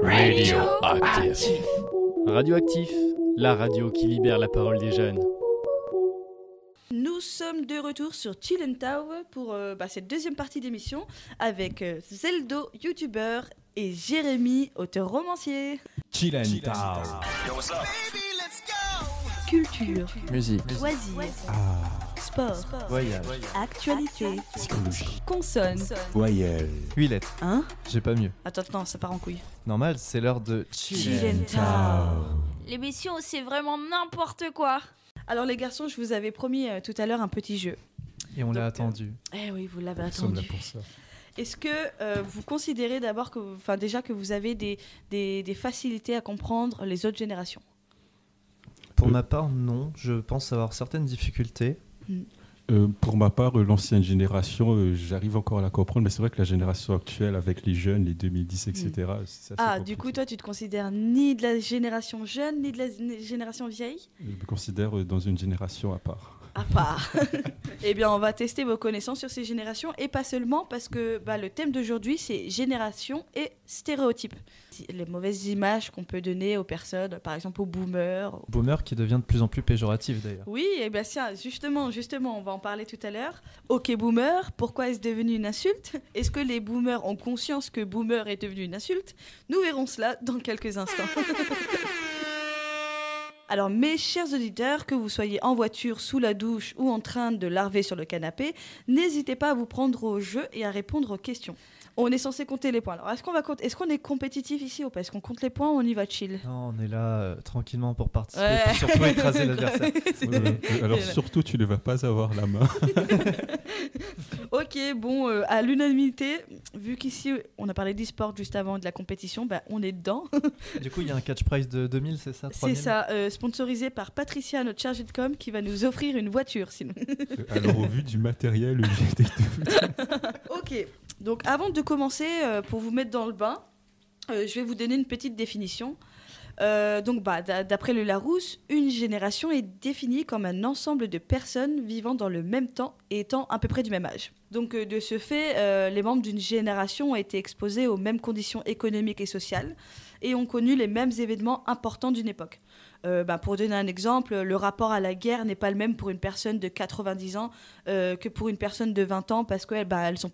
Radioactif. Radioactif, la radio qui libère la parole des jeunes. Nous sommes de retour sur Chill and Tower pour cette deuxième partie d'émission avec Zeldo, youtubeur, et Jérémy, auteur romancier. Chill and Tower. Culture, musique, loisirs, sport, voyage, actualité, Psychologie. consonne. Voyelle. 8 lettres. Hein? J'ai pas mieux. Attends, ça part en couille. Normal, c'est l'heure de Chill and Tower. L'émission, c'est vraiment n'importe quoi. Alors les garçons, je vous avais promis tout à l'heure un petit jeu. Et on l'a attendu. Eh oui, vous l'avez Nous sommes là attendu. pour ça. Est-ce que vous considérez d'abord que vous avez des facilités à comprendre les autres générations? Pour ma part, non. Je pense avoir certaines difficultés. Pour ma part, l'ancienne génération, j'arrive encore à la comprendre, mais c'est vrai que la génération actuelle, avec les jeunes, les 2010, etc., c'est assez Ah, compliqué. du coup, toi, tu te considères ni de la génération jeune, ni de la génération vieille? Je me considère dans une génération à part. À part. Eh bien, on va tester vos connaissances sur ces générations, et pas seulement parce que le thème d'aujourd'hui, c'est génération et stéréotypes. Les mauvaises images qu'on peut donner aux personnes, par exemple aux boomers. Boomer qui devient de plus en plus péjoratif d'ailleurs. Oui, eh bien, justement, on va en parler tout à l'heure. Ok, boomer, pourquoi est-ce devenu une insulte? Est-ce que les boomers ont conscience que boomer est devenu une insulte? Nous verrons cela dans quelques instants. Alors, mes chers auditeurs, que vous soyez en voiture, sous la douche ou en train de larver sur le canapé, n'hésitez pas à vous prendre au jeu et à répondre aux questions. On est censé compter les points. Alors, est-ce qu'on est compétitif ici ou pas? Est-ce qu'on compte les points ou on y va chill? Non, on est là tranquillement pour participer, Ouais. pour surtout écraser l'adversaire. Alors surtout, tu ne vas pas avoir la main. Ok, bon, à l'unanimité, vu qu'ici, on a parlé d'e-sport juste avant de la compétition, on est dedans. Du coup, il y a un catch prize de 2000, c'est ça? C'est 3000? ça, sponsorisé par Patricia, notre chargée de com, qui va nous offrir une voiture, sinon. Alors au vu du matériel, j'ai des doutes. Ok, donc avant de commencer, pour vous mettre dans le bain, je vais vous donner une petite définition. D'après le Larousse, une génération est définie comme un ensemble de personnes vivant dans le même temps et étant à peu près du même âge. Donc de ce fait, les membres d'une génération ont été exposés aux mêmes conditions économiques et sociales et ont connu les mêmes événements importants d'une époque. Pour donner un exemple, le rapport à la guerre n'est pas le même pour une personne de 90 ans que pour une personne de 20 ans parce qu'elles n'ont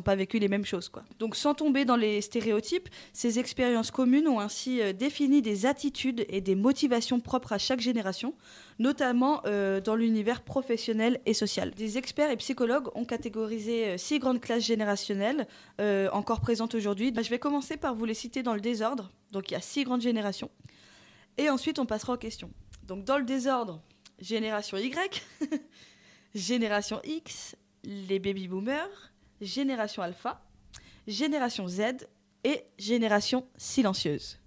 pas vécu les mêmes choses, quoi. Donc sans tomber dans les stéréotypes, ces expériences communes ont ainsi défini des attitudes et des motivations propres à chaque génération, notamment dans l'univers professionnel et social. Des experts et psychologues ont catégorisé 6 grandes classes générationnelles encore présentes aujourd'hui. Je vais commencer par vous les citer dans le désordre. Donc il y a 6 grandes générations. Et ensuite, on passera aux questions. Donc, dans le désordre, génération Y, génération X, les baby-boomers, génération Alpha, génération Z et génération silencieuse.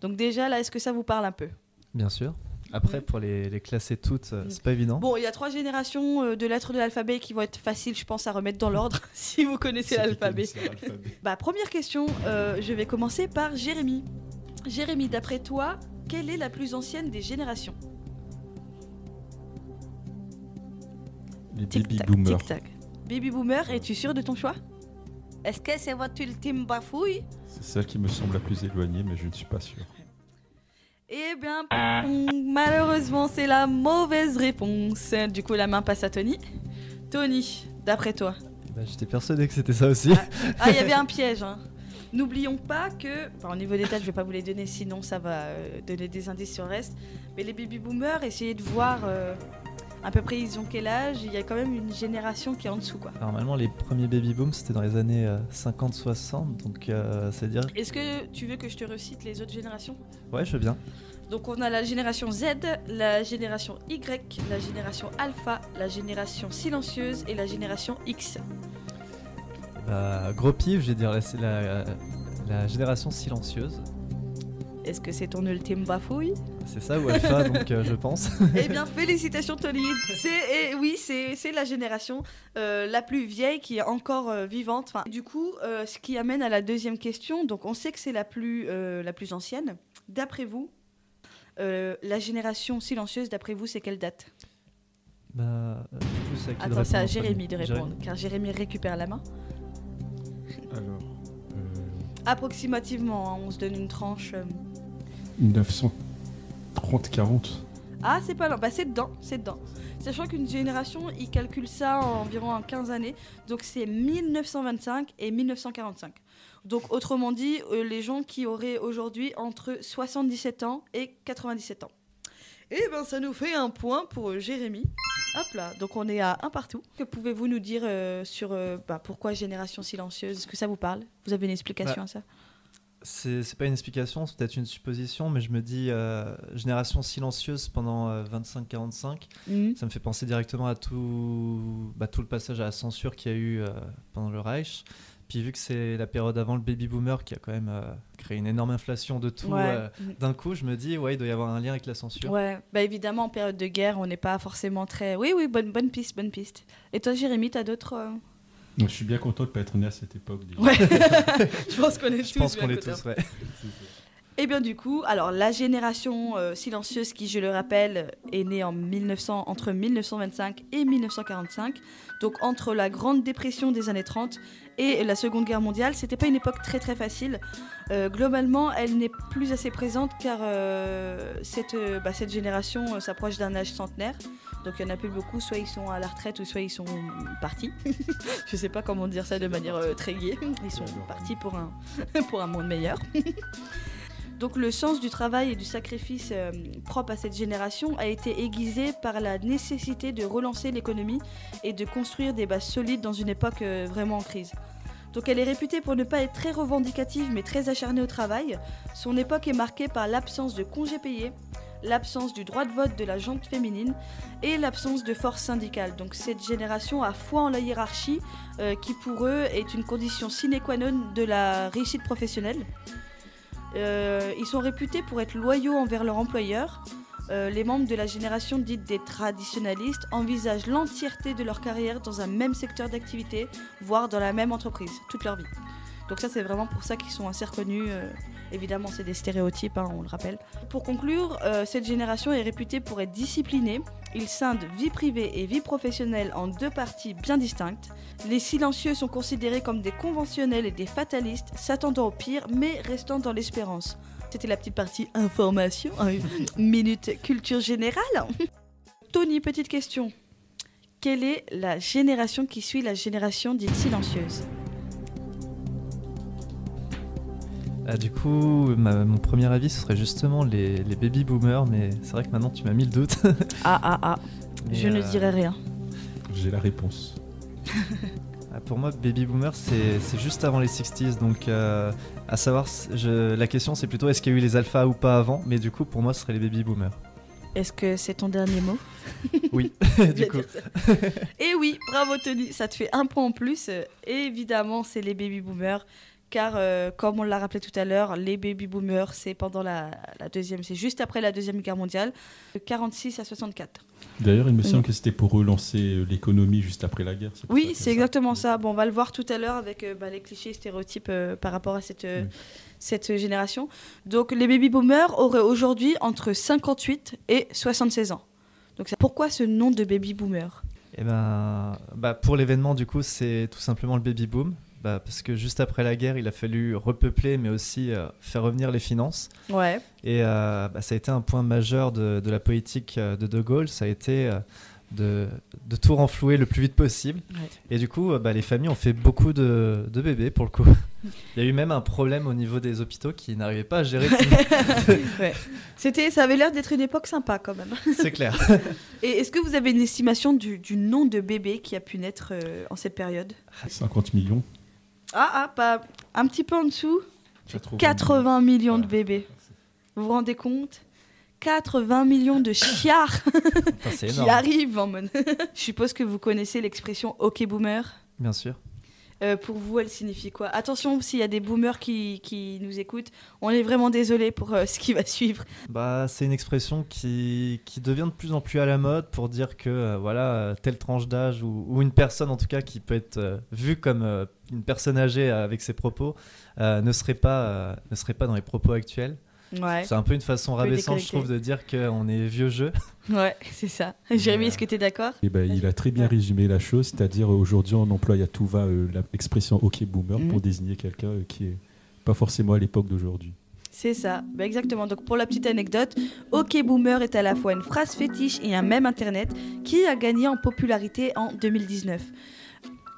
Donc déjà, là, est-ce que ça vous parle un peu? Bien sûr. Après, pour les classer toutes, c'est pas évident. Bon, il y a 3 générations de lettres de l'alphabet qui vont être faciles, je pense, à remettre dans l'ordre, si vous connaissez l'alphabet. Première question, je vais commencer par Jérémy. Jérémy, d'après toi, quelle est la plus ancienne des générations? Les Tic-tac, baby-boomers. tic-tac. Baby-boomer, es-tu sûr de ton choix? Est-ce que c'est votre ultime bafouille? C'est celle qui me semble la plus éloignée, mais je ne suis pas sûr. Eh bien, malheureusement, c'est la mauvaise réponse. Du coup, la main passe à Tony. Tony, d'après toi? J'étais persuadé que c'était ça aussi. Il y avait un piège, hein. N'oublions pas que, au niveau des dates, je ne vais pas vous les donner, sinon ça va donner des indices sur le reste. Mais les baby-boomers, essayez de voir à peu près ils ont quel âge. Il y a quand même une génération qui est en dessous, quoi. Normalement, les premiers baby-booms, c'était dans les années 50-60, donc c'est-à-dire... Est-ce que tu veux que je te recite les autres générations? Ouais, je veux bien. Donc on a la génération Z, la génération Y, la génération Alpha, la génération silencieuse et la génération X. Gros pif, je vais dire la génération silencieuse. Est-ce que c'est ton ultime bafouille? C'est ça ou Alpha, donc je pense. Eh bien, félicitations Tony. C'est la génération la plus vieille qui est encore vivante. Enfin, du coup, ce qui amène à la deuxième question. Donc, on sait que c'est la plus ancienne. D'après vous, la génération silencieuse, d'après vous, c'est quelle date? Du coup, c'est à qui de Attends, c'est à répondre en Jérémy premier? de répondre, car Jérémy récupère la main. Alors, Approximativement, hein, on se donne une tranche. 930-40. Ah, c'est pas loin. Bah, c'est dedans, c'est dedans. Sachant qu'une génération, ils calculent ça en 15 années. Donc, c'est 1925 et 1945. Donc, autrement dit, les gens qui auraient aujourd'hui entre 77 ans et 97 ans. Eh ben, ça nous fait un point pour Jérémy. Hop là, donc on est à un partout. Que pouvez-vous nous dire sur pourquoi génération silencieuse? Est-ce que ça vous parle? Vous avez une explication à ça? C'est pas une explication, c'est peut-être une supposition, mais je me dis génération silencieuse pendant 25-45, ça me fait penser directement à tout le passage à la censure qu'il y a eu pendant le Reich. Puis vu que c'est la période avant le baby boomer qui a quand même créé une énorme inflation de tout d'un coup, je me dis il doit y avoir un lien avec la censure. Ouais, évidemment en période de guerre, on n'est pas forcément très. Oui, bonne piste. Et toi, Jérémy, t'as d'autres Je suis bien content de ne pas être né à cette époque. Déjà. Ouais. Je pense qu'on est tous. Ouais. Et bien du coup, alors la génération silencieuse qui, je le rappelle, est née entre 1925 et 1945, donc entre la Grande Dépression des années 30 et la Seconde Guerre mondiale, c'était pas une époque très très facile. Globalement, elle n'est plus assez présente car cette génération s'approche d'un âge centenaire. Donc il y en a plus beaucoup, soit ils sont à la retraite ou soit ils sont partis. Je sais pas comment dire ça de manière très gaie. Ils sont partis pour un monde meilleur. Donc le sens du travail et du sacrifice propre à cette génération a été aiguisé par la nécessité de relancer l'économie et de construire des bases solides dans une époque vraiment en crise. Donc elle est réputée pour ne pas être très revendicative mais très acharnée au travail. Son époque est marquée par l'absence de congés payés, l'absence du droit de vote de la gente féminine et l'absence de force syndicale. Donc cette génération a foi en la hiérarchie qui pour eux est une condition sine qua non de la réussite professionnelle. Ils sont réputés pour être loyaux envers leur employeur. Les membres de la génération dite des traditionalistes envisagent l'entièreté de leur carrière dans un même secteur d'activité, voire dans la même entreprise, toute leur vie. Donc ça, c'est vraiment pour ça qu'ils sont assez reconnus. Évidemment, c'est des stéréotypes, on le rappelle. Pour conclure, cette génération est réputée pour être disciplinée. Ils scindent vie privée et vie professionnelle en deux parties bien distinctes. Les silencieux sont considérés comme des conventionnels et des fatalistes, s'attendant au pire, mais restant dans l'espérance. C'était la petite partie information, minute culture générale. Tony, petite question. Quelle est la génération qui suit la génération dite silencieuse ? Du coup, mon premier avis, ce serait justement les baby boomers, mais c'est vrai que maintenant tu m'as mis le doute. Mais je ne dirai rien. J'ai la réponse. Pour moi, baby boomer, c'est juste avant les 60s, donc à savoir, la question c'est plutôt est-ce qu'il y a eu les alphas ou pas avant, mais du coup pour moi ce serait les baby boomers. Est-ce que c'est ton dernier mot ? Oui, du coup. Et oui, bravo Tony, ça te fait un point en plus. Évidemment, c'est les baby boomers. Car comme on l'a rappelé tout à l'heure, les baby boomers, c'est pendant la deuxième, c'est juste après la Deuxième Guerre mondiale, de 46 à 64. D'ailleurs, il me semble que c'était pour relancer l'économie juste après la guerre. Oui, c'est exactement ça. Bon, on va le voir tout à l'heure avec les clichés, stéréotypes par rapport à cette génération. Donc, les baby boomers auraient aujourd'hui entre 58 et 76 ans. Donc, pourquoi ce nom de baby boomer ? Pour l'événement, du coup, c'est tout simplement le baby boom. Parce que juste après la guerre, il a fallu repeupler, mais aussi faire revenir les finances. Ouais. Et ça a été un point majeur de la politique de Gaulle. Ça a été de tout renflouer le plus vite possible. Ouais. Et du coup, les familles ont fait beaucoup de bébés, pour le coup. Il y a eu même un problème au niveau des hôpitaux qui n'arrivaient pas à gérer tout. Ouais. Ça avait l'air d'être une époque sympa, quand même. C'est clair. Et est-ce que vous avez une estimation du nombre de bébés qui a pu naître en cette période ? 50 millions. Pas un petit peu en dessous. 80 millions de bébés. Vous vous rendez compte ? 80 millions de chiards qui arrivent en mode. Je suppose que vous connaissez l'expression OK boomer. Bien sûr. Pour vous, elle signifie quoi ? Attention, s'il y a des boomers qui nous écoutent, on est vraiment désolé pour ce qui va suivre. C'est une expression qui devient de plus en plus à la mode pour dire que telle tranche d'âge ou une personne en tout cas qui peut être vue comme une personne âgée avec ses propos ne serait pas dans les propos actuels. Ouais. C'est un peu une façon rabaissante, je trouve, de dire qu'on est vieux jeu. Ouais, c'est ça. Jérémy, est-ce que tu es d'accord ? Il a très bien résumé la chose, c'est-à-dire aujourd'hui on emploie à tout va l'expression OK boomer pour désigner quelqu'un qui est pas forcément à l'époque d'aujourd'hui. C'est ça, exactement. Donc pour la petite anecdote, OK Boomer est à la fois une phrase fétiche et un mème internet qui a gagné en popularité en 2019.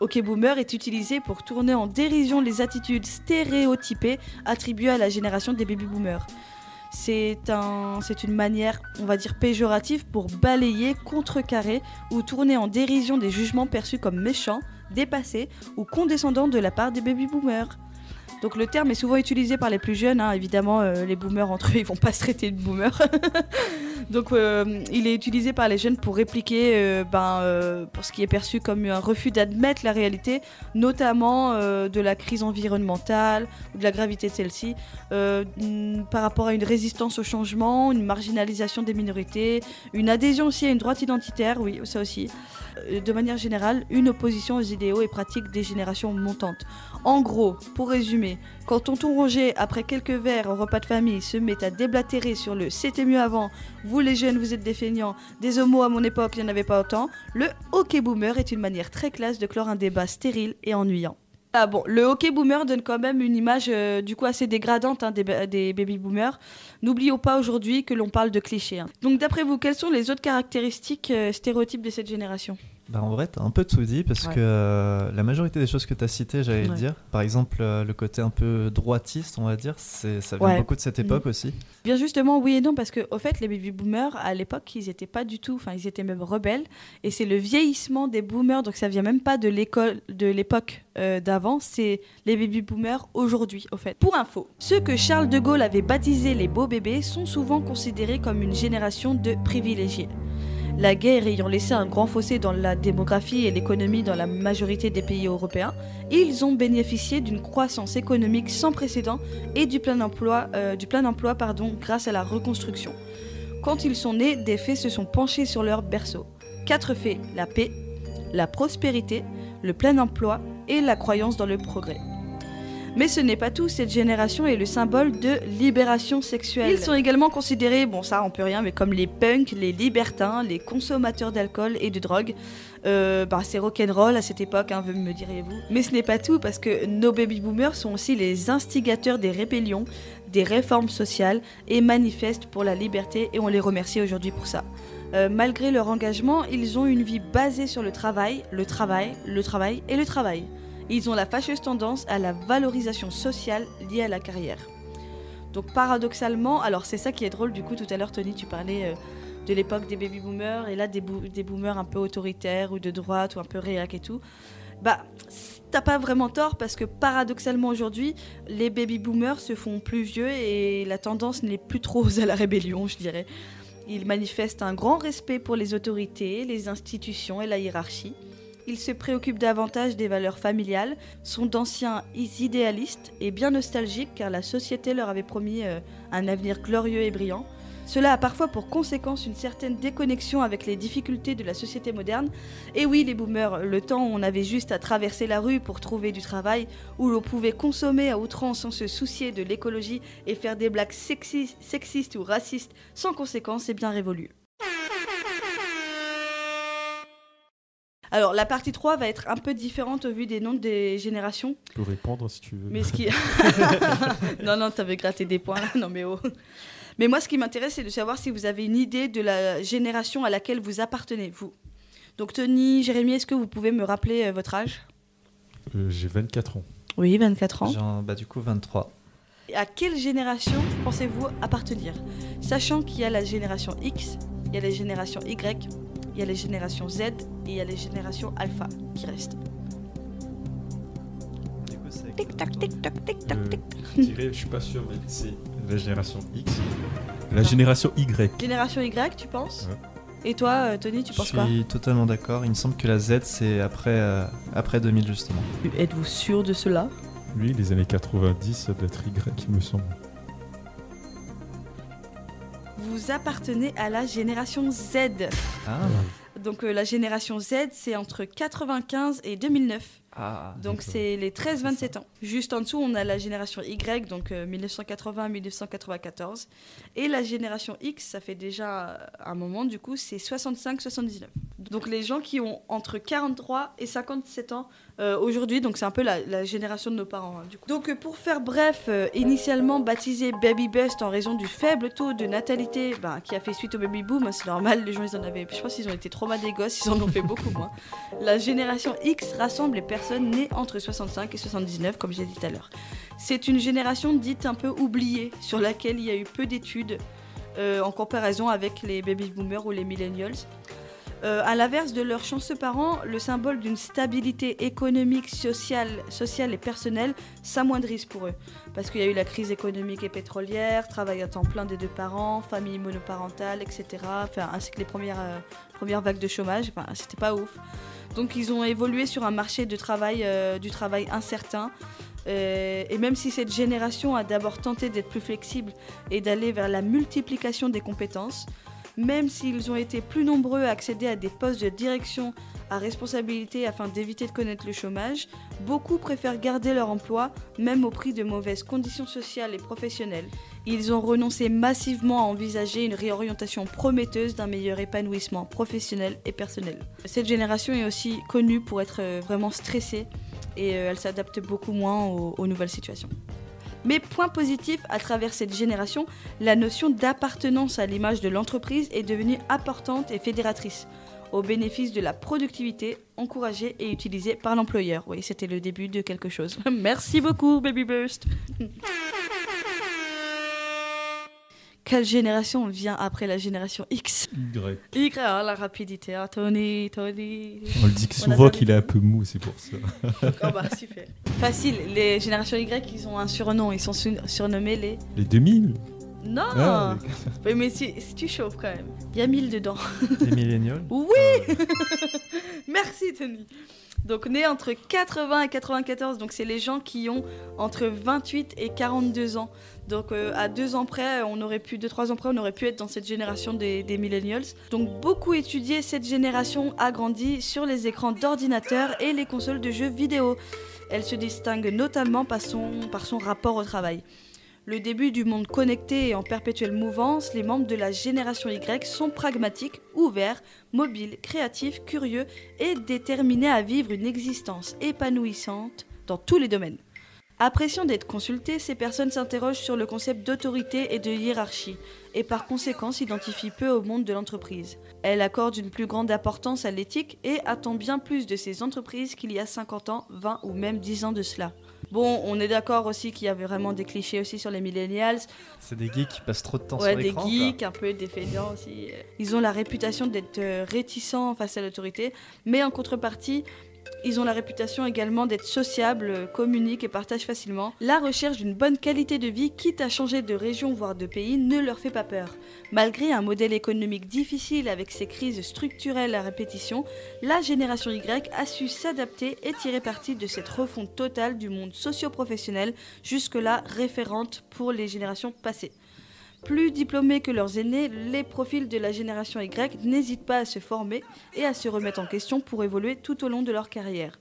OK Boomer est utilisé pour tourner en dérision les attitudes stéréotypées attribuées à la génération des baby boomers. C'est une manière, on va dire, péjorative pour balayer, contrecarrer ou tourner en dérision des jugements perçus comme méchants, dépassés ou condescendants de la part des baby boomers. Donc le terme est souvent utilisé par les plus jeunes, hein. Évidemment les boomers entre eux ils vont pas se traiter de boomers. Donc il est utilisé par les jeunes pour répliquer pour ce qui est perçu comme un refus d'admettre la réalité, notamment de la crise environnementale ou de la gravité de celle-ci, par rapport à une résistance au changement, une marginalisation des minorités, une adhésion aussi à une droite identitaire, oui ça aussi. De manière générale, une opposition aux idéaux et pratiques des générations montantes. En gros, pour résumer, quand tonton Roger, après quelques verres au repas de famille, se met à déblatérer sur le « c'était mieux avant », vous les jeunes vous êtes des feignants, des homos à mon époque il n'y en avait pas autant, le OK Boomer est une manière très classe de clore un débat stérile et ennuyant. Ah bon, le OK Boomer donne quand même une image du coup assez dégradante des baby boomers. N'oublions pas aujourd'hui que l'on parle de clichés. Donc d'après vous, quelles sont les autres caractéristiques stéréotypes de cette génération ? En vrai, t'as un peu tout dit parce que la majorité des choses que t'as citées, j'allais le dire. Par exemple, le côté un peu droitiste, on va dire, ça vient beaucoup de cette époque aussi. Bien justement, oui et non, parce qu'au fait, les baby boomers, à l'époque, ils étaient pas du tout, ils étaient même rebelles. Et c'est le vieillissement des boomers, donc ça vient même pas de l'époque d'avant, c'est les baby boomers aujourd'hui, au fait. Pour info, ceux que Charles de Gaulle avait baptisés les beaux bébés sont souvent considérés comme une génération de privilégiés. La guerre ayant laissé un grand fossé dans la démographie et l'économie dans la majorité des pays européens, ils ont bénéficié d'une croissance économique sans précédent et du plein emploi, grâce à la reconstruction. Quand ils sont nés, des fées se sont penchées sur leur berceau. 4 fées, la paix, la prospérité, le plein emploi et la croyance dans le progrès. Mais ce n'est pas tout, cette génération est le symbole de libération sexuelle. Ils sont également considérés, bon ça on peut rien, mais comme les punks, les libertins, les consommateurs d'alcool et de drogue. C'est rock'n'roll à cette époque, me diriez-vous. Mais ce n'est pas tout, parce que nos baby boomers sont aussi les instigateurs des rébellions, des réformes sociales et manifestent pour la liberté et on les remercie aujourd'hui pour ça. Malgré leur engagement, ils ont une vie basée sur le travail. Ils ont la fâcheuse tendance à la valorisation sociale liée à la carrière. Donc paradoxalement, alors c'est ça qui est drôle, du coup tout à l'heure Tony tu parlais de l'époque des baby boomers et là des boomers un peu autoritaires ou de droite ou un peu réac et tout. T'as pas vraiment tort parce que paradoxalement aujourd'hui, les baby boomers se font plus vieux et la tendance n'est plus trop à la rébellion, je dirais. Ils manifestent un grand respect pour les autorités, les institutions et la hiérarchie. Ils se préoccupent davantage des valeurs familiales, sont d'anciens idéalistes et bien nostalgiques car la société leur avait promis un avenir glorieux et brillant. Cela a parfois pour conséquence une certaine déconnexion avec les difficultés de la société moderne. Et oui, les boomers, le temps où on avait juste à traverser la rue pour trouver du travail, où l'on pouvait consommer à outrance sans se soucier de l'écologie et faire des blagues sexistes ou racistes sans conséquence, est bien révolu. Alors, la partie 3 va être un peu différente au vu des noms des générations. Je peux répondre si tu veux. Mais Non, t'avais gratté des points là. Non, mais oh. Mais moi, ce qui m'intéresse, c'est de savoir si vous avez une idée de la génération à laquelle vous appartenez, vous. Donc, Tony, Jérémy, est-ce que vous pouvez me rappeler votre âge ? J'ai 24 ans. Oui, 24 ans. Du coup, 23. Et à quelle génération pensez-vous appartenir ? Sachant qu'il y a la génération X, il y a la génération Y, il y a les générations Z et il y a les générations Alpha qui restent. Du coup, c'est tic-tac, tic-tac, tic-tac, tic. Je dirais, je suis pas sûr, mais c'est la génération X. La génération Y. Génération Y, tu penses ? Ouais. Et toi, Tony, tu penses quoi ? Je suis totalement d'accord. Il me semble que la Z, c'est après 2000, justement. Êtes-vous sûr de cela ? Oui, les années 90, ça doit être Y, il me semble. Vous appartenez à la génération Z. Ah. Donc la génération Z, c'est entre 95 et 2009. Donc c'est les 13-27 ans. Juste en dessous, on a la génération Y, donc 1980-1994. Et la génération X, ça fait déjà un moment, du coup, c'est 65-79. Donc les gens qui ont entre 43 et 57 ans aujourd'hui, donc c'est un peu la génération de nos parents. Du coup. Donc pour faire bref, initialement baptisé Baby Bust en raison du faible taux de natalité qui a fait suite au baby boom, c'est normal, les gens ils en avaient, je pense qu'ils ont été traumatisés des gosses, ils en ont fait beaucoup moins. La génération X rassemble les personnes nées entre 65 et 79, comme j'ai dit tout à l'heure. C'est une génération dite un peu oubliée, sur laquelle il y a eu peu d'études en comparaison avec les baby boomers ou les millennials. À l'inverse de leurs chanceux parents, le symbole d'une stabilité économique, sociale et personnelle s'amoindrisse pour eux. Parce qu'il y a eu la crise économique et pétrolière, travail à temps plein des deux parents, famille monoparentale, etc. Ainsi que les premières vagues de chômage. C'était pas ouf. Donc ils ont évolué sur un marché du travail incertain. Et même si cette génération a d'abord tenté d'être plus flexible et d'aller vers la multiplication des compétences, même s'ils ont été plus nombreux à accéder à des postes de direction à responsabilité afin d'éviter de connaître le chômage, beaucoup préfèrent garder leur emploi, même au prix de mauvaises conditions sociales et professionnelles. Ils ont renoncé massivement à envisager une réorientation prometteuse d'un meilleur épanouissement professionnel et personnel. Cette génération est aussi connue pour être vraiment stressée et elle s'adapte beaucoup moins aux nouvelles situations. Mais point positif, à travers cette génération, la notion d'appartenance à l'image de l'entreprise est devenue importante et fédératrice, au bénéfice de la productivité encouragée et utilisée par l'employeur. Oui, c'était le début de quelque chose. Merci beaucoup, Baby Burst. Quelle génération vient après la génération X ? Y, la rapidité. Tony. On le dit souvent qu'il est un peu mou, c'est pour ça. Super. Facile, les générations Y, ils ont un surnom, ils sont surnommés les 2000. Non mais si tu chauffes quand même. Il y a 1000 dedans. Les millennials. Oui. Merci Tony. Donc nés entre 80 et 94, donc c'est les gens qui ont entre 28 et 42 ans. Donc à 2 ans près, 2-3 ans près, on aurait pu être dans cette génération des millennials. Donc beaucoup étudié, cette génération a grandi sur les écrans d'ordinateur et les consoles de jeux vidéo. Elle se distingue notamment par son rapport au travail. Le début du monde connecté et en perpétuelle mouvance, les membres de la génération Y sont pragmatiques, ouverts, mobiles, créatifs, curieux et déterminés à vivre une existence épanouissante dans tous les domaines. Appréciant d'être consultées, ces personnes s'interrogent sur le concept d'autorité et de hiérarchie et par conséquent s'identifient peu au monde de l'entreprise. Elle accorde une plus grande importance à l'éthique et attend bien plus de ces entreprises qu'il y a 50 ans, 20 ou même 10 ans de cela. Bon, on est d'accord aussi qu'il y avait vraiment des clichés aussi sur les millennials. C'est des geeks qui passent trop de temps sur l'écran. Ouais, des geeks, un peu des feignants aussi. Ils ont la réputation d'être réticents face à l'autorité, mais en contrepartie, ils ont la réputation également d'être sociables, communiquent et partagent facilement. La recherche d'une bonne qualité de vie, quitte à changer de région voire de pays, ne leur fait pas peur. Malgré un modèle économique difficile avec ses crises structurelles à répétition, la génération Y a su s'adapter et tirer parti de cette refonte totale du monde socio-professionnel, jusque-là référente pour les générations passées. Plus diplômés que leurs aînés, les profils de la génération Y n'hésitent pas à se former et à se remettre en question pour évoluer tout au long de leur carrière.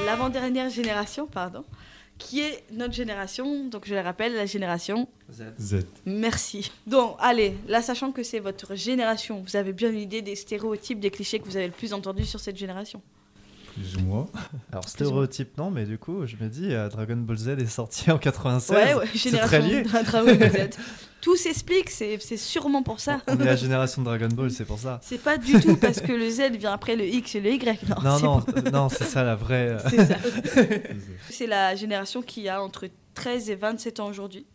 L'avant-dernière génération, qui est notre génération, donc je le rappelle, la génération Z. Merci. Donc, allez, là, sachant que c'est votre génération, vous avez bien une idée des stéréotypes, des clichés que vous avez le plus entendus sur cette génération ? Plus ou moins. Alors stéréotype non, mais du coup je me dis Dragon Ball Z est sorti en 96. Ouais, c'est très lié. Dragon Ball Z. Tout s'explique, c'est sûrement pour ça. On est la génération de Dragon Ball, c'est pour ça. C'est pas du tout parce que le Z vient après le X et le Y. Non, c'est ça la vraie. C'est ça. C'est la génération qui a entre 13 et 27 ans aujourd'hui.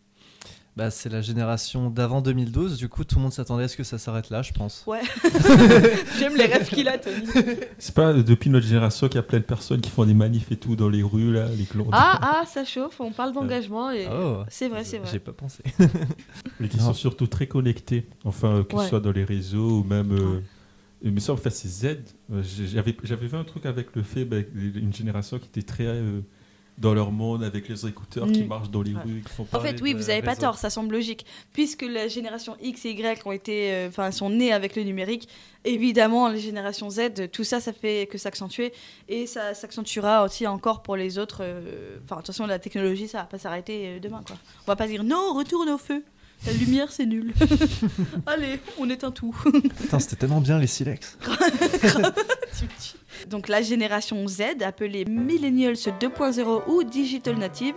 Bah, c'est la génération d'avant 2012, du coup tout le monde s'attendait à ce que ça s'arrête là, je pense. Ouais. J'aime les rêves qu'il a, Tony. C'est pas depuis notre génération qu'il y a plein de personnes qui font des manifs et tout dans les rues, là, les clones. Ah, ça chauffe, on parle d'engagement et c'est vrai. J'ai pas pensé. Mais qui sont surtout très connectés, enfin, que ce soit dans les réseaux ou même... Mais ça, en fait, c'est Z. J'avais vu un truc avec le fait, une génération qui était très... dans leur monde avec les écouteurs qui marchent dans les rues, qui font En parler fait, oui, de vous n'avez pas réseau. tort, ça semble logique. Puisque la génération X et Y sont nées avec le numérique, évidemment, les générations Z, tout ça, ça fait que s'accentuer. Et ça s'accentuera aussi encore pour les autres. De toute façon, la technologie, ça va pas s'arrêter demain, quoi. On va pas dire non, retourne au feu. La lumière, c'est nul. Allez, on éteint tout. Putain, c'était tellement bien les silex. Donc la génération Z, appelée Millennials 2.0 ou Digital Native,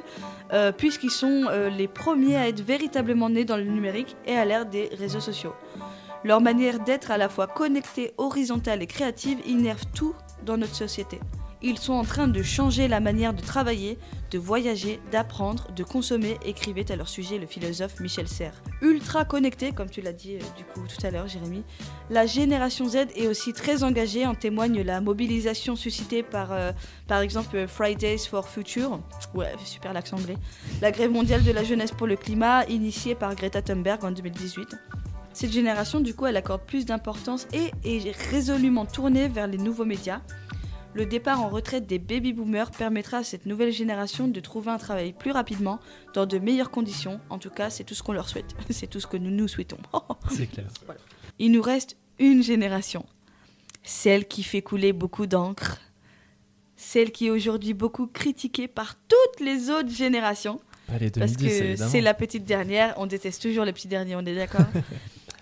puisqu'ils sont les premiers à être véritablement nés dans le numérique et à l'ère des réseaux sociaux. Leur manière d'être à la fois connectée, horizontale et créative innerve tout dans notre société. Ils sont en train de changer la manière de travailler, de voyager, d'apprendre, de consommer, écrivait à leur sujet le philosophe Michel Serres. Ultra connecté, comme tu l'as dit du coup tout à l'heure Jérémy, la génération Z est aussi très engagée, en témoigne la mobilisation suscitée par exemple Fridays for Future, ouais super l'accent anglais, la grève mondiale de la jeunesse pour le climat initiée par Greta Thunberg en 2018. Cette génération du coup elle accorde plus d'importance et est résolument tournée vers les nouveaux médias. Le départ en retraite des baby-boomers permettra à cette nouvelle génération de trouver un travail plus rapidement, dans de meilleures conditions. En tout cas, c'est tout ce qu'on leur souhaite. C'est tout ce que nous souhaitons. C'est clair. Voilà. Il nous reste une génération. Celle qui fait couler beaucoup d'encre. Celle qui est aujourd'hui beaucoup critiquée par toutes les autres générations. Allez, 2010, parce que évidemment. c'est la petite dernière. On déteste toujours les petits derniers, on est d'accord.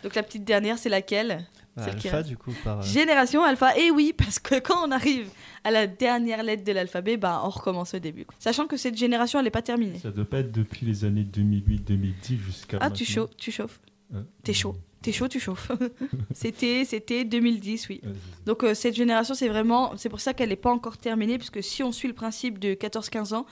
Donc la petite dernière, c'est laquelle ? Celle qui Alpha, reste. du coup, par... Génération Alpha, et oui, parce que quand on arrive à la dernière lettre de l'alphabet, on recommence au début. Sachant que cette génération, elle n'est pas terminée. Ça doit pas être depuis les années 2008-2010 jusqu'à Ah, maintenant. tu chauffes. Hein T'es chaud, tu chauffes. C'était 2010, oui. Ouais, Donc cette génération, c'est pour ça qu'elle n'est pas encore terminée, parce que si on suit le principe de 14-15 ans,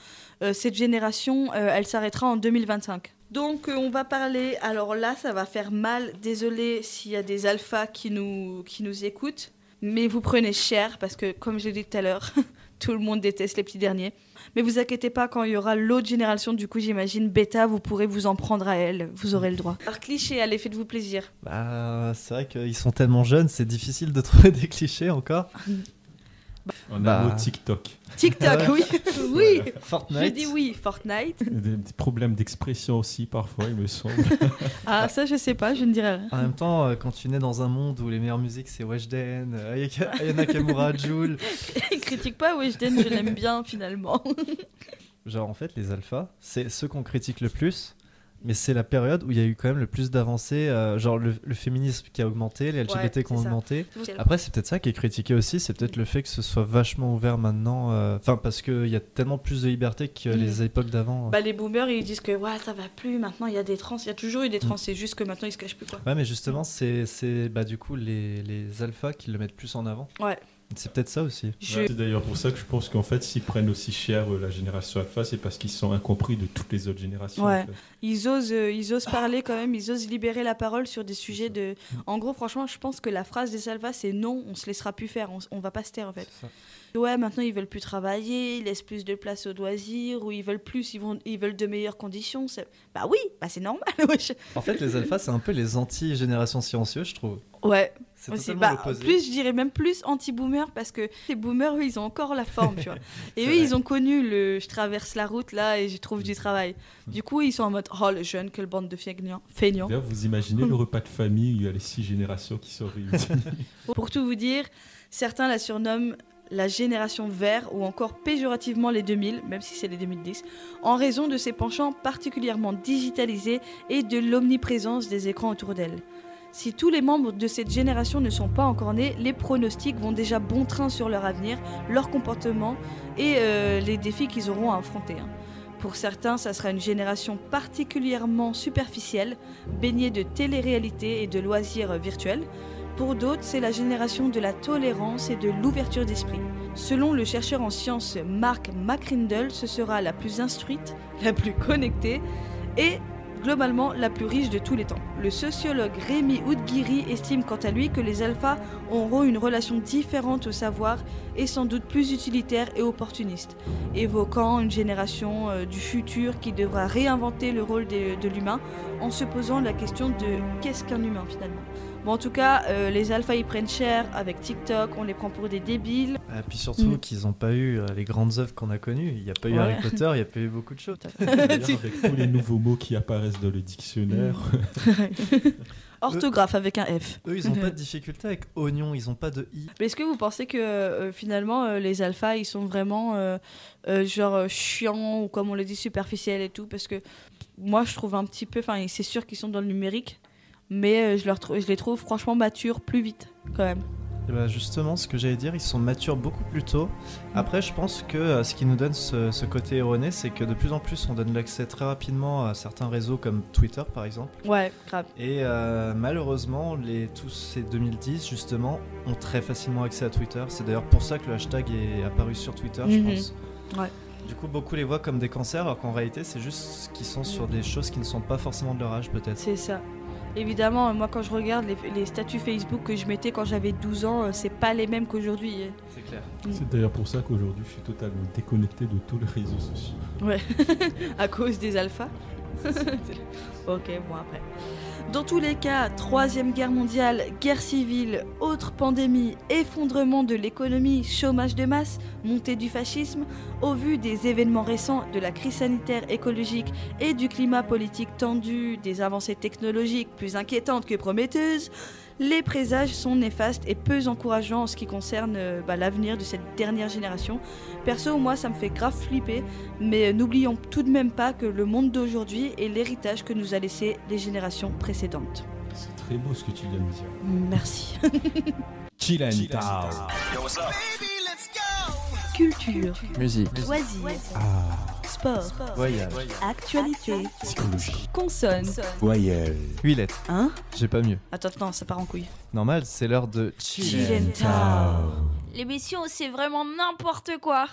cette génération, elle s'arrêtera en 2025. Donc on va parler, alors là ça va faire mal, désolé s'il y a des alphas qui nous écoutent, mais vous prenez cher parce que comme j'ai dit tout à l'heure, tout le monde déteste les petits derniers. Mais vous inquiétez pas, quand il y aura l'autre génération, du coup j'imagine bêta, vous pourrez vous en prendre à elle, vous aurez le droit. Alors cliché, allez, faites-vous plaisir. Bah, c'est vrai qu'ils sont tellement jeunes, c'est difficile de trouver des clichés encore. On a un mot TikTok. TikTok, oui, oui. Fortnite. Je dis oui, Fortnite. Il y a des problèmes d'expression aussi parfois, il me semble. Ah ça je sais pas, je ne dirai rien. En même temps, quand tu nais dans un monde où les meilleures musiques c'est Weshden, Aya Nakamura, Jul. Critique pas Weshden, je l'aime bien finalement. Genre en fait les alphas, c'est ceux qu'on critique le plus, mais c'est la période où il y a eu quand même le plus d'avancées, genre le féminisme qui a augmenté, les LGBT qui ont c'est ça. augmenté. Après c'est peut-être ça qui est critiqué aussi, c'est peut-être le fait que ce soit vachement ouvert maintenant, parce qu'il y a tellement plus de liberté que les époques d'avant. Les boomers ils disent que ouais, ça va plus, maintenant il y a des trans, il y a toujours eu des trans, c'est juste que maintenant ils se cachent plus quoi. Ouais mais justement c'est du coup les alphas qui le mettent plus en avant. Ouais. C'est peut-être ça aussi. Ouais, c'est d'ailleurs pour ça que je pense qu'en fait, s'ils prennent aussi cher la génération alpha, c'est parce qu'ils sont incompris de toutes les autres générations. Ouais. En fait. Ils osent parler quand même, ils osent libérer la parole sur des sujets de... En gros, franchement, je pense que la phrase des alphas, c'est non, on se laissera plus faire, on va pas se taire en fait. C'est ça. Ouais, maintenant ils veulent plus travailler, ils laissent plus de place aux loisirs, ou ils veulent de meilleures conditions. Bah oui, c'est normal. Wesh. En fait les alphas c'est un peu les anti-génération silencieuse je trouve. Ouais. C'est Aussi, totalement l'opposé. plus, je dirais même plus anti-boomer parce que les boomers, eux, ils ont encore la forme, tu vois. Et eux, vrai. ils ont connu je traverse la route là et je trouve du travail. Du coup, ils sont en mode oh les jeunes, quelle bande de feignants. D'ailleurs, vous imaginez le repas de famille où il y a les 6 générations qui sont réunies. Pour tout vous dire, certains la surnomment la génération vert ou encore péjorativement les 2000, même si c'est les 2010, en raison de ses penchants particulièrement digitalisés et de l'omniprésence des écrans autour d'elle. Si tous les membres de cette génération ne sont pas encore nés, les pronostics vont déjà bon train sur leur avenir, leur comportement et les défis qu'ils auront à affronter. Pour certains, ça sera une génération particulièrement superficielle, baignée de télé-réalité et de loisirs virtuels. Pour d'autres, c'est la génération de la tolérance et de l'ouverture d'esprit. Selon le chercheur en sciences Mark McRindle, ce sera la plus instruite, la plus connectée et globalement la plus riche de tous les temps. Le sociologue Rémi Oudghiri estime quant à lui que les alphas auront une relation différente au savoir et sans doute plus utilitaire et opportuniste, évoquant une génération du futur qui devra réinventer le rôle de l'humain en se posant la question de qu'est-ce qu'un humain finalement. Bon, en tout cas, les alphas ils prennent cher avec TikTok, on les prend pour des débiles. Et puis surtout qu'ils n'ont pas eu les grandes œuvres qu'on a connues. Il n'y a pas eu Ouais. Harry Potter, il n'y a pas eu beaucoup de choses. D'ailleurs, avec tous les nouveaux mots qui apparaissent dans le dictionnaire. Orthographe avec un F. Eux, ils n'ont pas de difficulté avec oignon, ils n'ont pas de i. Mais est-ce que vous pensez que finalement les alphas ils sont vraiment genre chiants ou comme on le dit superficiels et tout? Parce que moi je trouve un petit peu, enfin c'est sûr qu'ils sont dans le numérique, mais je les trouve franchement matures plus vite quand même. Et bah justement, ce que j'allais dire, ils sont matures beaucoup plus tôt. Après, je pense que ce qui nous donne ce côté erroné, c'est que de plus en plus, on donne l'accès très rapidement à certains réseaux comme Twitter, par exemple. Ouais, grave. Et malheureusement, tous ces 2010, justement, ont très facilement accès à Twitter. C'est d'ailleurs pour ça que le hashtag est apparu sur Twitter, je pense. Ouais. Du coup, beaucoup les voient comme des cancers, alors qu'en réalité, c'est juste qu'ils sont sur des choses qui ne sont pas forcément de leur âge, peut-être. C'est ça. Évidemment, moi quand je regarde les statuts Facebook que je mettais quand j'avais 12 ans, c'est pas les mêmes qu'aujourd'hui. C'est clair. C'est d'ailleurs pour ça qu'aujourd'hui, je suis totalement déconnecté de tous les réseaux sociaux. Ouais, à cause des alphas. Ok, bon après. Dans tous les cas, 3e guerre mondiale, guerre civile, autre pandémie, effondrement de l'économie, chômage de masse, montée du fascisme, au vu des événements récents, de la crise sanitaire, écologique et du climat politique tendu, des avancées technologiques plus inquiétantes que prometteuses, les présages sont néfastes et peu encourageants en ce qui concerne l'avenir de cette dernière génération. Perso, moi, ça me fait grave flipper, mais n'oublions tout de même pas que le monde d'aujourd'hui est l'héritage que nous a laissé les générations précédentes. C'est très beau ce que tu viens de dire. Merci. Chill and Town. Culture, Musique. loisirs, sport, Voyage. actualité, Psychologie. consonne. Voyelle. 8 lettres. Hein? J'ai pas mieux. Attends, ça part en couille. Normal, c'est l'heure de Chill and Town. L'émission, c'est vraiment n'importe quoi.